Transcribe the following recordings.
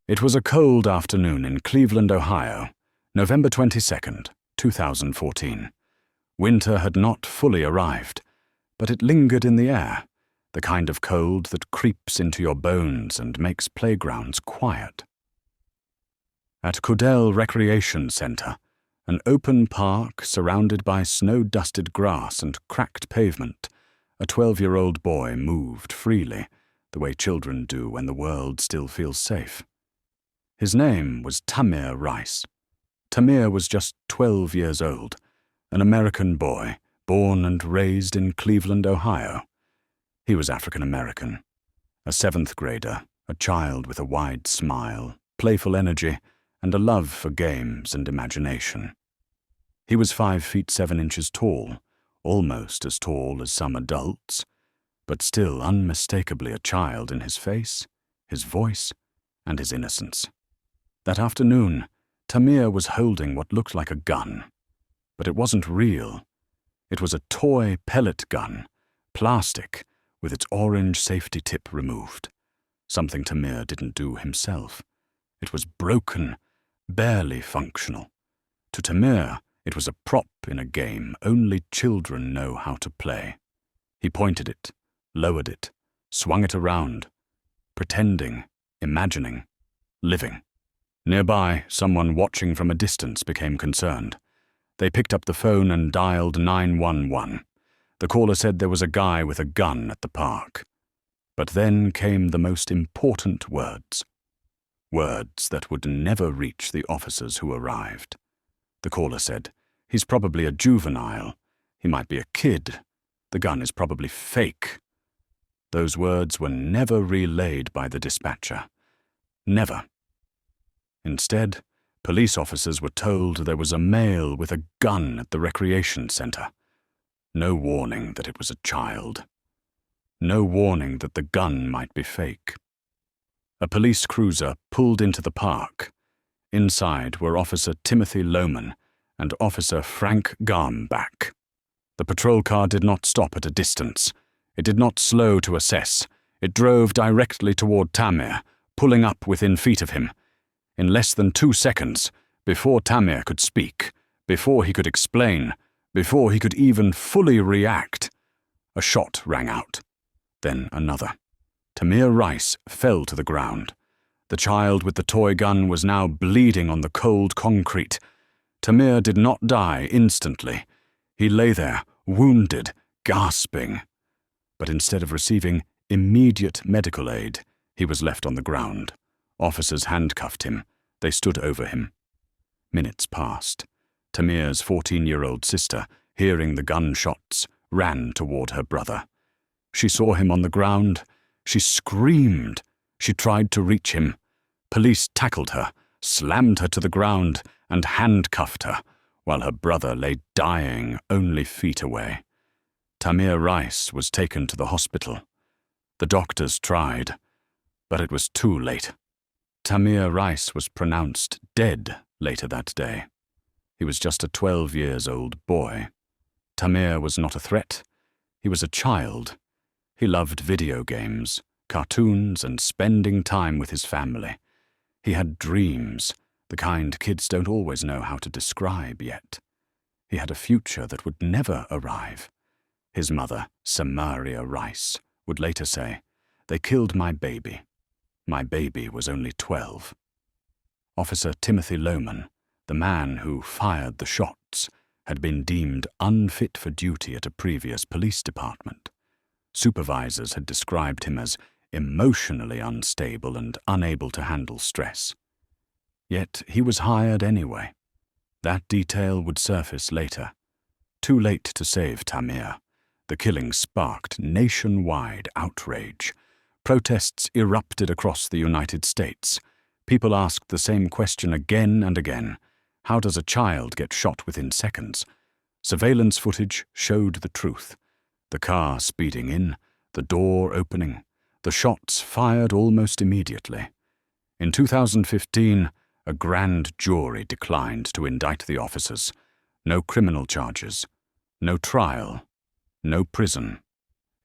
It was a cold afternoon in Cleveland, Ohio, November 22nd, 2014. Winter had not fully arrived, but it lingered in the air, the kind of cold that creeps into your bones and makes playgrounds quiet. At Cudell Recreation Center, an open park surrounded by snow-dusted grass and cracked pavement, a 12-year-old boy moved freely, the way children do when the world still feels safe. His name was Tamir Rice. Tamir was just 12 years old, an American boy, born and raised in Cleveland, Ohio. He was African American, a 7th grader, a child with a wide smile, playful energy, and a love for games and imagination. He was 5 feet 7 inches tall, almost as tall as some adults, but still unmistakably a child in his face, his voice, and his innocence. That afternoon, Tamir was holding what looked like a gun, but it wasn't real. It was a toy pellet gun, plastic, with its orange safety tip removed, something Tamir didn't do himself. It was broken, barely functional. To Tamir, it was a prop in a game only children know how to play. He pointed it, lowered it, swung it around, pretending, imagining, living. Nearby, someone watching from a distance became concerned. They picked up the phone and dialed 911. The caller said there was a guy with a gun at the park. But then came the most important words. Words that would never reach the officers who arrived. The caller said, "He's probably a juvenile. He might be a kid. The gun is probably fake." Those words were never relayed by the dispatcher. Never. Instead, police officers were told there was a male with a gun at the recreation center. No warning that it was a child. No warning that the gun might be fake. A police cruiser pulled into the park. Inside were Officer Timothy Lohman and Officer Frank Garmbach. The patrol car did not stop at a distance. It did not slow to assess. It drove directly toward Tamir, pulling up within feet of him. In less than 2 seconds, before Tamir could speak, before he could explain, before he could even fully react, a shot rang out. Then another. Tamir Rice fell to the ground. The child with the toy gun was now bleeding on the cold concrete. Tamir did not die instantly. He lay there, wounded, gasping. But instead of receiving immediate medical aid, he was left on the ground. Officers handcuffed him. They stood over him. Minutes passed. Tamir's 14-year-old sister, hearing the gunshots, ran toward her brother. She saw him on the ground. She screamed. She tried to reach him. Police tackled her, slammed her to the ground, and handcuffed her, while her brother lay dying only feet away. Tamir Rice was taken to the hospital. The doctors tried, but it was too late. Tamir Rice was pronounced dead later that day. He was just a 12-year-old boy. Tamir was not a threat. He was a child. He loved video games, cartoons, and spending time with his family. He had dreams, the kind kids don't always know how to describe yet. He had a future that would never arrive. His mother, Samaria Rice, would later say, "They killed my baby. My baby was only 12. Officer Timothy Lohman, the man who fired the shots, had been deemed unfit for duty at a previous police department. Supervisors had described him as emotionally unstable and unable to handle stress. Yet he was hired anyway. That detail would surface later. Too late to save Tamir. The killing sparked nationwide outrage. Protests erupted across the United States. People asked the same question again and again. How does a child get shot within seconds? Surveillance footage showed the truth. The car speeding in, the door opening, the shots fired almost immediately. In 2015, a grand jury declined to indict the officers. No criminal charges, no trial, no prison.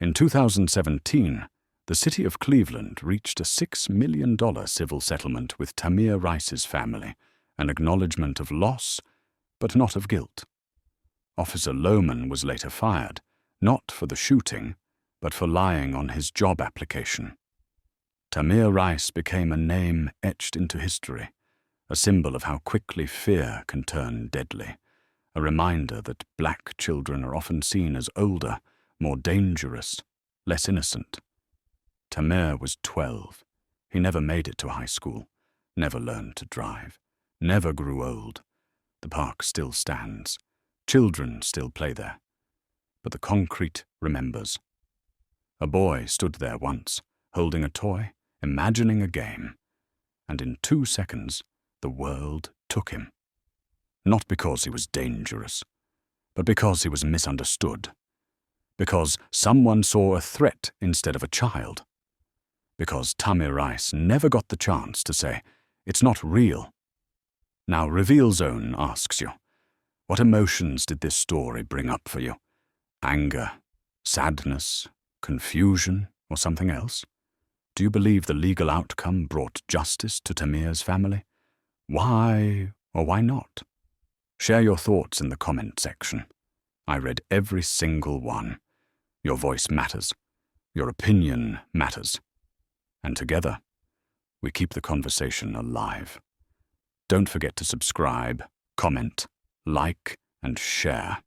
In 2017, the city of Cleveland reached a $6 million civil settlement with Tamir Rice's family, an acknowledgement of loss, but not of guilt. Officer Lohman was later fired, not for the shooting, but for lying on his job application. Tamir Rice became a name etched into history, a symbol of how quickly fear can turn deadly, a reminder that black children are often seen as older, more dangerous, less innocent. Tamir was 12. He never made it to high school, never learned to drive, never grew old. The park still stands. Children still play there. But the concrete remembers. A boy stood there once, holding a toy, imagining a game, and in 2 seconds, the world took him. Not because he was dangerous, but because he was misunderstood. Because someone saw a threat instead of a child. Because Tamir Rice never got the chance to say, "It's not real." Now Reveal Zone asks you, what emotions did this story bring up for you? Anger, sadness, confusion, or something else? Do you believe the legal outcome brought justice to Tamir's family? Why or why not? Share your thoughts in the comment section. I read every single one. Your voice matters. Your opinion matters. And together, we keep the conversation alive. Don't forget to subscribe, comment, like, and share.